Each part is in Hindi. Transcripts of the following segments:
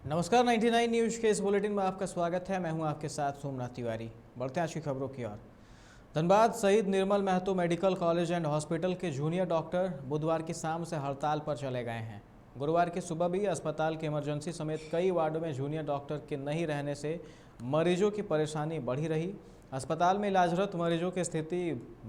नमस्कार 99 न्यूज़ के इस बुलेटिन में आपका स्वागत है। मैं हूं आपके साथ सोमनाथ तिवारी। बढ़ते हैं आज की खबरों की ओर। Dhanbad Shaheed Nirmal Mahato medical college and hospital के जूनियर डॉक्टर बुधवार की शाम से हड़ताल पर चले गए हैं। गुरुवार की सुबह भी अस्पताल के इमरजेंसी समेत कई वार्डों में जूनियर डॉक्टर के नहीं रहने से मरीजों की परेशानी बढ़ी रही। अस्पताल में इलाजरत मरीजों की स्थिति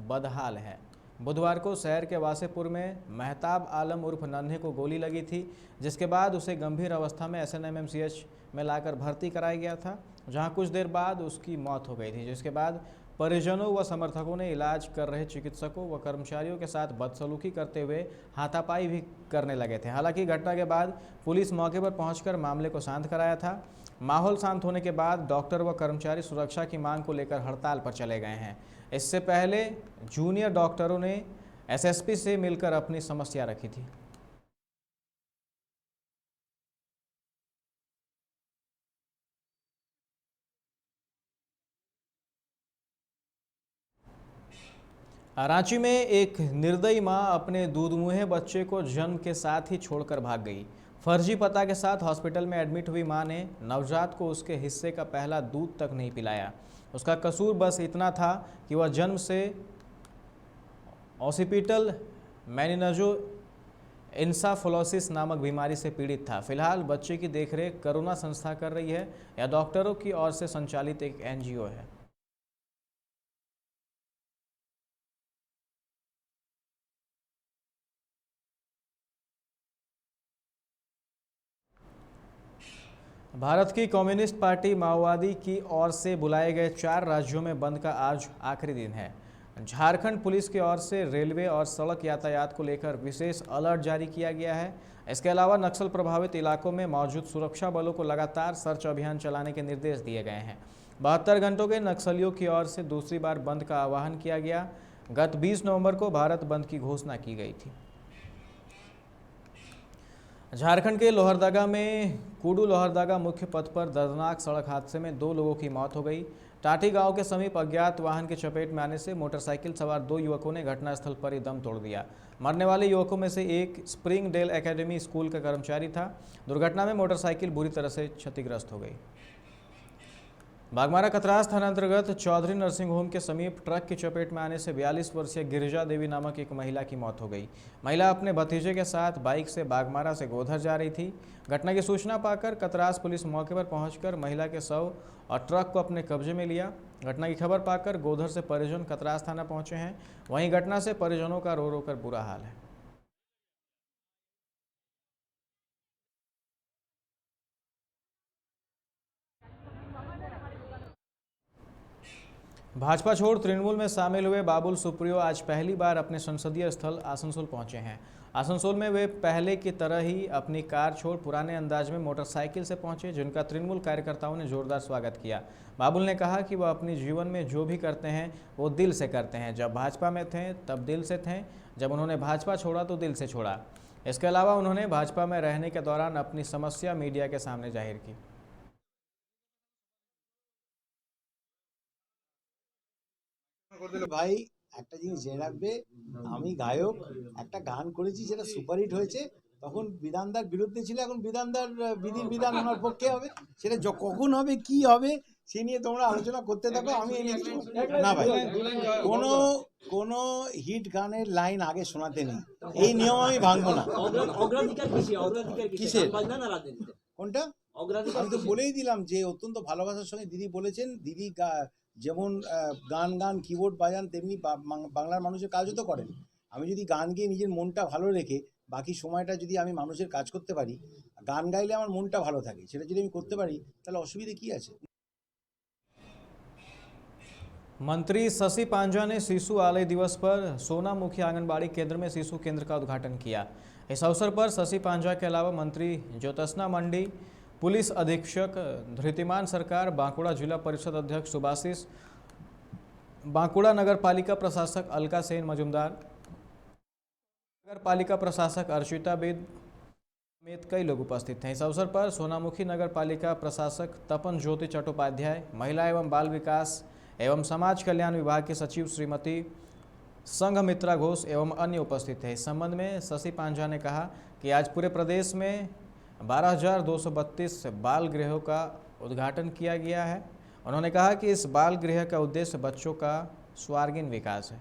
बदहाल है। बुधवार को शहर के वासेपुर में महताब आलम उर्फ नन्हे को गोली लगी थी, जिसके बाद उसे गंभीर अवस्था में SNMMCH में लाकर भर्ती कराया गया था, जहां कुछ देर बाद उसकी मौत हो गई थी। जिसके बाद परिजनों व समर्थकों ने इलाज कर रहे चिकित्सकों व कर्मचारियों के साथ बदसलूकी करते हुए हाथापाई भी करने लगे थे। हालांकि घटना के बाद पुलिस मौके पर पहुंचकर मामले को शांत कराया था। माहौल शांत होने के बाद डॉक्टर व कर्मचारी सुरक्षा की मांग को लेकर हड़ताल पर चले गए हैं। इससे पहले जूनियर डॉक्टरों ने SSP से मिलकर अपनी समस्या रखी थी। रांची में एक निर्दयी मां अपने दूधमुहे बच्चे को जन्म के साथ ही छोड़कर भाग गई। फर्जी पता के साथ हॉस्पिटल में एडमिट हुई मां ने नवजात को उसके हिस्से का पहला दूध तक नहीं पिलाया। उसका कसूर बस इतना था कि वह जन्म से ऑसिपिटल मेनिनजो इंसाफोलोसिस नामक बीमारी से पीड़ित था। फिलहाल बच्चे की देखरेख करुणा संस्था कर रही है। यह डॉक्टरों की ओर से संचालित एक NGO है। भारत की कम्युनिस्ट पार्टी माओवादी की ओर से बुलाए गए 4 राज्यों में बंद का आज आखिरी दिन है। झारखंड पुलिस की ओर से रेलवे और सड़क यातायात को लेकर विशेष अलर्ट जारी किया गया है। इसके अलावा नक्सल प्रभावित इलाकों में मौजूद सुरक्षा बलों को लगातार सर्च अभियान चलाने के निर्देश दिए गए हैं। 72 घंटों के नक्सलियों की ओर से दूसरी बार बंद का आह्वान किया गया। गत 20 नवंबर को भारत बंद की घोषणा की गई थी। झारखंड के लोहरदगा में कुडू लोहरदगा मुख्य पथ पर दर्दनाक सड़क हादसे में 2 लोगों की मौत हो गई। टाटी गांव के समीप अज्ञात वाहन की चपेट में आने से मोटरसाइकिल सवार 2 युवकों ने घटनास्थल पर ही दम तोड़ दिया। मरने वाले युवकों में से एक स्प्रिंग डेल एकेडमी स्कूल का कर्मचारी था। दुर्घटना में मोटरसाइकिल बुरी तरह से क्षतिग्रस्त हो गई। बागमारा कतरास थाना अंतर्गत चौधरी नर्सिंग होम के समीप ट्रक की चपेट में आने से 42 वर्षीय गिरिजा देवी नामक एक महिला की मौत हो गई। महिला अपने भतीजे के साथ बाइक से बागमारा से गोधर जा रही थी। घटना की सूचना पाकर कतरास पुलिस मौके पर पहुंचकर महिला के शव और ट्रक को अपने कब्जे में लिया। घटना की खबर पाकर गोधर से परिजन कतरास थाना पहुंचे हैं। वहीं घटना से परिजनों का रो रो कर बुरा हाल है। भाजपा छोड़ तृणमूल में शामिल हुए बाबुल सुप्रियो आज पहली बार अपने संसदीय स्थल आसनसोल पहुंचे हैं। आसनसोल में वे पहले की तरह ही अपनी कार छोड़ पुराने अंदाज में मोटरसाइकिल से पहुंचे, जिनका तृणमूल कार्यकर्ताओं ने जोरदार स्वागत किया। बाबुल ने कहा कि वह अपने जीवन में जो भी करते हैं वो दिल से करते हैं। जब भाजपा में थे तब दिल से थे, जब उन्होंने भाजपा छोड़ा तो दिल से छोड़ा। इसके अलावा उन्होंने भाजपा में रहने के दौरान अपनी समस्या मीडिया के सामने जाहिर की। ভাই একটা জিনিস জেনে রাখবে, আমি গায়ক একটা গান করেছি যেটা সুপারহিট হয়েছে, তখন বিধানদার বিরুদ্ধে ছিল, এখন বিধানদার বিধির বিধান ওনার পক্ষে হবে। সেটা কখন হবে কি হবে সে নিয়ে তোমরা আলোচনা করতে থাকো। আমি না ভাই, কোনো কোনো হিট গানের লাইন আগে শোনাতে নেই, এই নিয়ম আমি ভাঙবো না। কিসের কোনটা আমি তো বলেই দিলাম যে অত্যন্ত ভালোবাসার সঙ্গে দিদি বলেছেন। দিদি যেমন গান কিবোর্ড বাজান, তেমনি বাংলার মানুষের কাজও তো করেন। আমি যদি গান গেয়ে নিজের মনটা ভালো রেখে বাকি সময়টা যদি আমি মানুষের কাজ করতে পারি, গান গাইলে আমার মনটা ভালো থাকে, সেটা যদি আমি করতে পারি তাহলে অসুবিধে কি আছে। मंत्री शशि पांजा ने शिशु आलय दिवस पर सोनामुखी आंगनबाड़ी केंद्र में शिशु केंद्र का उद्घाटन किया। इस अवसर पर शशि पांजा के अलावा मंत्री ज्योत्सना मंडी, पुलिस अधीक्षक धृतिमान सरकार, बांकुड़ा जिला परिषद अध्यक्ष सुभाषिष, बांकुड़ा नगर पालिका प्रशासक अलका सेन मजुमदार, नगर पालिका प्रशासक अर्चिता बेद समेत कई लोग उपस्थित थे। इस अवसर पर सोनामुखी नगर पालिका प्रशासक तपन ज्योति चट्टोपाध्याय, महिला एवं बाल विकास एवं समाज कल्याण विभाग के सचिव श्रीमती संघमित्रा घोष एवं अन्य उपस्थित थे। इस संबंध में शशि पांजा ने कहा कि आज पूरे प्रदेश में 12,232 बाल गृहों का उद्घाटन किया गया है। उन्होंने कहा कि इस बाल गृह का उद्देश्य बच्चों का सर्वांगीण विकास है।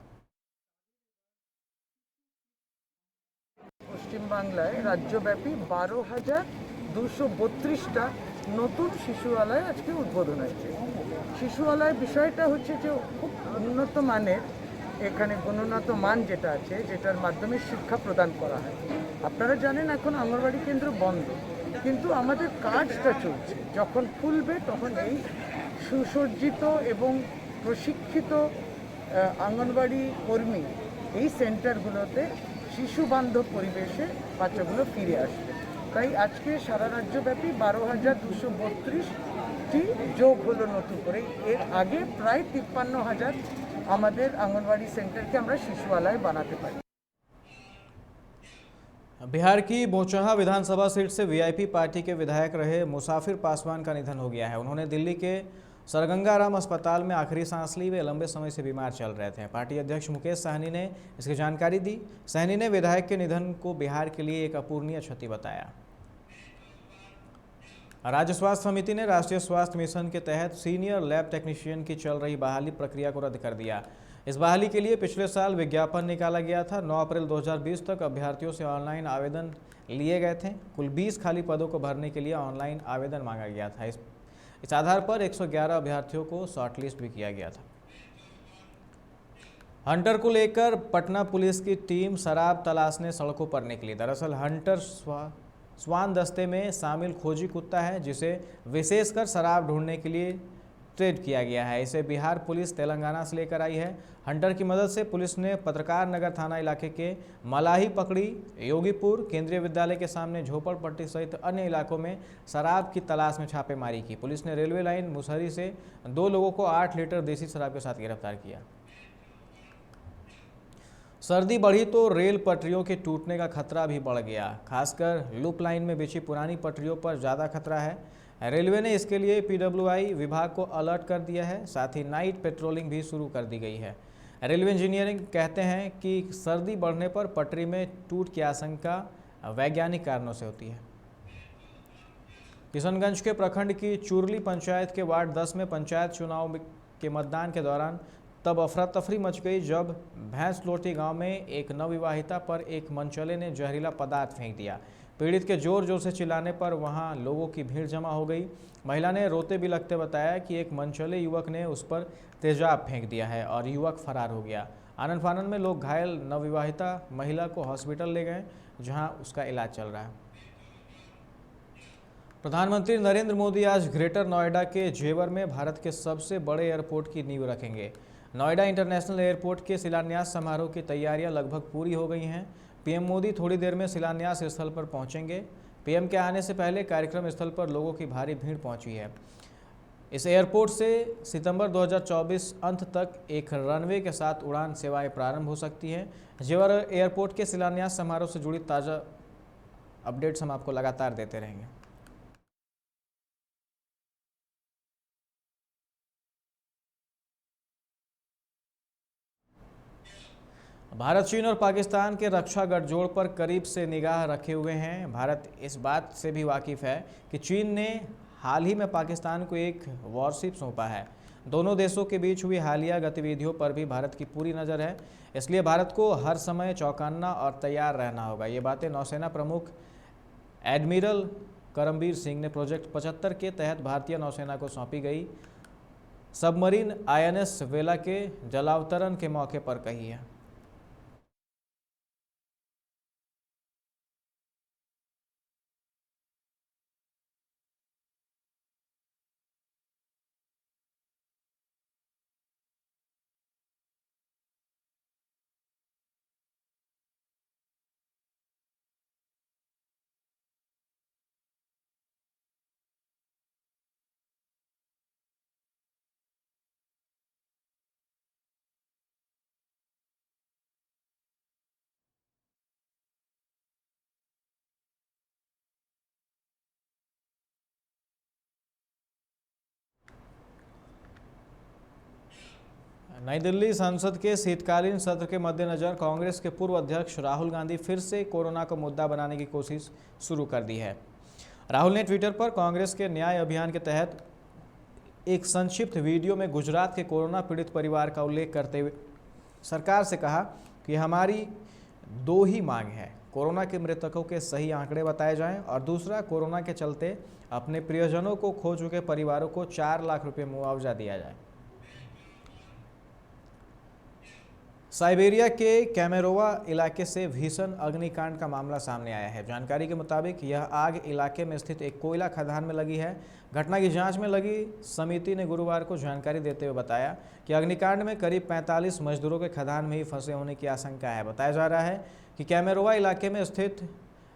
পশ্চিম বাংলায় রাজ্যব্যাপী 12,232টা নতুন শিশুআলয় আজকে উদ্বোধন হয়েছে। শিশুআলয় বিষয়টা হচ্ছে যে খুব উন্নত মানের, এখানে গুণগত মান যেটা আছে, যেটার মাধ্যমে শিক্ষা প্রদান করা হয়। আপনারা জানেন এখন অঙ্গনওয়াড়ি কেন্দ্র বন্ধ, কিন্তু আমাদের কাজটা চলছে। যখন খুলবে তখন এই সুসজ্জিত এবং প্রশিক্ষিত অঙ্গনওয়াড়ি কর্মী এই সেন্টারগুলোতে শিশু বান্ধব পরিবেশে বাচ্চাগুলো ফিরে আসবে। তাই আজকে সারা রাজ্যব্যাপী 12,232টি যোগ হলো নতুন করে। এর আগে প্রায় 53,000 আমাদের অঙ্গনওয়াড়ি সেন্টারকে আমরা শিশুআলয় বানাতে পারি। बिहार की बोचहा विधानसभा सीट से वीआईपी पार्टी के विधायक रहे मुसाफिर पासवान का निधन हो गया है। उन्होंने दिल्ली के सरगंगाराम अस्पताल में आखिरी सांस ली। वे लंबे समय से बीमार चल रहे थे। पार्टी अध्यक्ष मुकेश सहनी ने इसकी जानकारी दी। सहनी ने विधायक के निधन को बिहार के लिए एक अपूरणीय क्षति बताया। राज्य स्वास्थ्य समिति ने राष्ट्रीय स्वास्थ्य मिशन के तहत सीनियर लैब टेक्नीशियन की चल रही बहाली प्रक्रिया को रद्द कर दिया। इस बहाली के लिए पिछले साल विज्ञापन निकाला गया था। 9 अप्रैल 2020 तक अभ्यर्थियों से ऑनलाइन आवेदन लिए गए थे। कुल 20 खाली पदों को भरने के लिए ऑनलाइन आवेदन मांगा गया था। इस आधार पर 111 अभ्यर्थियों को शॉर्टलिस्ट भी किया गया था। हंटर को लेकर पटना पुलिस की टीम शराब तलाशने सड़कों पर निकली। दरअसल हंटर स्वान दस्ते में शामिल खोजी कुत्ता है, जिसे विशेषकर शराब ढूंढने के लिए ट्रेड किया गया है। इसे बिहार पुलिस तेलंगाना से लेकर आई है। हंटर की मदद से पुलिस ने पत्रकार नगर थाना इलाके के मलाही पकड़ी, योगीपुर, केंद्रीय विद्यालय के सामने झोपड़पट्टी सहित अन्य इलाकों में शराब की तलाश में छापेमारी की। पुलिस ने रेलवे लाइन मुसहरी से 2 लोगों को 8 लीटर देसी शराब के साथ गिरफ्तार किया। सर्दी बढ़ी तो रेल पटरियों के टूटने का खतरा भी बढ़ गया। खासकर लूप लाइन में बिछी पुरानी पटरियों पर ज़्यादा खतरा है। रेलवे ने इसके लिए पीडब्ल्यूआई विभाग को अलर्ट कर दिया है। साथ ही नाइट पेट्रोलिंग भी शुरू कर दी गई है। रेलवे इंजीनियरिंग कहते हैं कि सर्दी बढ़ने पर पटरी में टूट की आशंका वैज्ञानिक कारणों से होती है। किशनगंज के प्रखंड की चुरली पंचायत के वार्ड 10 में पंचायत चुनाव के मतदान के दौरान तब अफरा तफरी मच गई जब भैंसलोटी गांव में एक नवविवाहिता पर एक मनचले ने जहरीला पदार्थ फेंक दिया। पीड़ित के जोर जोर से चिल्लाने पर वहां लोगों की भीड़ जमा हो गई। महिला ने रोते बिलखते बताया कि एक मनचले युवक ने उस पर तेजाब फेंक दिया है और युवक फरार हो गया। आनन फानन में लोग घायल नवविवाहिता महिला को हॉस्पिटल ले गए, जहां उसका इलाज चल रहा है। प्रधानमंत्री नरेंद्र मोदी आज ग्रेटर नोएडा के जेवर में भारत के सबसे बड़े एयरपोर्ट की नींव रखेंगे। नोएडा इंटरनेशनल एयरपोर्ट के शिलान्यास समारोह की तैयारियां लगभग पूरी हो गई हैं। पीएम मोदी थोड़ी देर में शिलान्यास स्थल पर पहुंचेंगे। पीएम के आने से पहले कार्यक्रम स्थल पर लोगों की भारी भीड़ पहुंची है। इस एयरपोर्ट से सितंबर 2024 अंत तक एक रनवे के साथ उड़ान सेवाएं प्रारंभ हो सकती हैं। जेवर एयरपोर्ट के शिलान्यास समारोह से जुड़ी ताज़ा अपडेट्स हम आपको लगातार देते रहेंगे। भारत, चीन और पाकिस्तान के रक्षा गठजोड़ पर करीब से निगाह रखे हुए हैं। भारत इस बात से भी वाकिफ़ है कि चीन ने हाल ही में पाकिस्तान को एक वॉरशिप सौंपा है। दोनों देशों के बीच हुई हालिया गतिविधियों पर भी भारत की पूरी नज़र है, इसलिए भारत को हर समय चौकन्ना और तैयार रहना होगा। ये बातें नौसेना प्रमुख एडमिरल करमबीर सिंह ने प्रोजेक्ट 75 के तहत भारतीय नौसेना को सौंपी गई सबमरीन INS वेला के जलावतरण के मौके पर कही है। नई दिल्ली संसद के शीतकालीन सत्र के मद्देनजर कांग्रेस के पूर्व अध्यक्ष राहुल गांधी फिर से कोरोना को मुद्दा बनाने की कोशिश शुरू कर दी है। राहुल ने ट्विटर पर कांग्रेस के न्याय अभियान के तहत एक संक्षिप्त वीडियो में गुजरात के कोरोना पीड़ित परिवार का उल्लेख करते हुए सरकार से कहा कि हमारी दो ही मांग है, कोरोना के मृतकों के सही आंकड़े बताए जाएं और दूसरा, कोरोना के चलते अपने प्रियजनों को खो चुके परिवारों को 4 लाख रुपए मुआवजा दिया जाए। साइबेरिया के कैमेरोवा इलाके से भीषण अग्निकांड का मामला सामने आया है। जानकारी के मुताबिक यह आग इलाके में स्थित एक कोयला खदान में लगी है। घटना की जांच में लगी समिति ने गुरुवार को जानकारी देते हुए बताया कि अग्निकांड में करीब 45 मजदूरों के खदान में ही फंसे होने की आशंका है। बताया जा रहा है कि कैमेरोवा इलाके में स्थित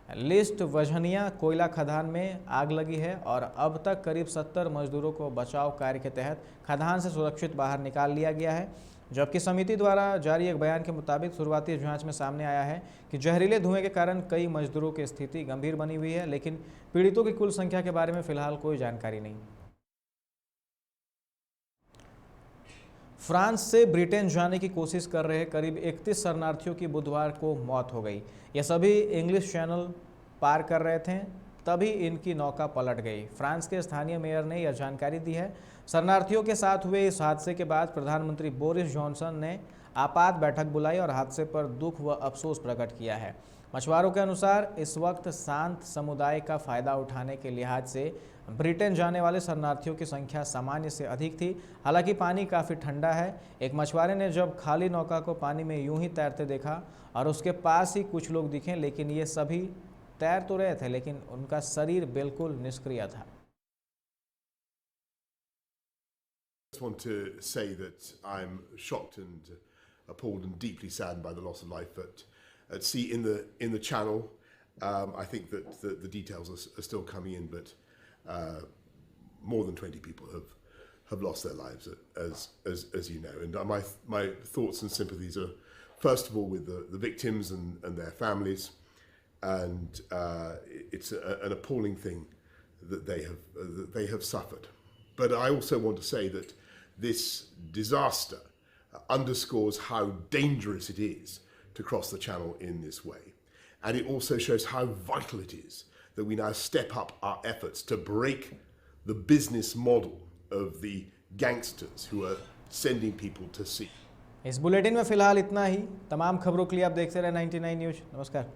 लिस्ट वजनिया कोयला खदान में आग लगी है और अब तक करीब 70 मजदूरों को बचाव कार्य के तहत खदान से सुरक्षित बाहर निकाल लिया गया है। जबकि समिति द्वारा जारी एक बयान के मुताबिक शुरुआती जांच में सामने आया है कि जहरीले धुएं के कारण कई मजदूरों की स्थिति गंभीर बनी हुई है, लेकिन पीड़ितों की कुल संख्या के बारे में फिलहाल कोई जानकारी नहीं। फ्रांस से ब्रिटेन जाने की कोशिश कर रहे करीब 31 शरणार्थियों की बुधवार को मौत हो गई। ये सभी इंग्लिश चैनल पार कर रहे थे, तभी इनकी नौका पलट गई। फ्रांस के स्थानीय मेयर ने यह जानकारी दी है। शरणार्थियों के साथ हुए इस हादसे के बाद प्रधानमंत्री बोरिस जॉनसन ने आपात बैठक बुलाई और हादसे पर दुख व अफसोस प्रकट किया है। मछुआरों के अनुसार इस वक्त शांत समुदाय का फायदा उठाने के लिहाज से ब्रिटेन जाने वाले शरणार्थियों की संख्या सामान्य से अधिक थी। हालांकि पानी काफ़ी ठंडा है। एक मछुआरे ने जब खाली नौका को पानी में यूं ही तैरते देखा और उसके पास ही कुछ लोग दिखे, लेकिन ये सभी तैर तो रहे थे, लेकिन उनका शरीर बिल्कुल निष्क्रिय था। I just want to say that I'm shocked and appalled and deeply saddened by the loss of life at sea in the Channel. I think that the details are still coming in, but more than 20 people have lost their lives, as you know. And my thoughts and sympathies are first of all with the victims and their families, and it's an appalling thing that they have suffered. But I also want to say that this disaster underscores how dangerous it is to cross the Channel in this way. And it also shows how vital it is that we now step up our efforts to break the business model of the gangsters who are sending people to sea. इस बुलेटिन में फिलहाल इतना ही। तमाम खबरों के लिए आप देखते रहे 99 न्यूज़। नमस्कार।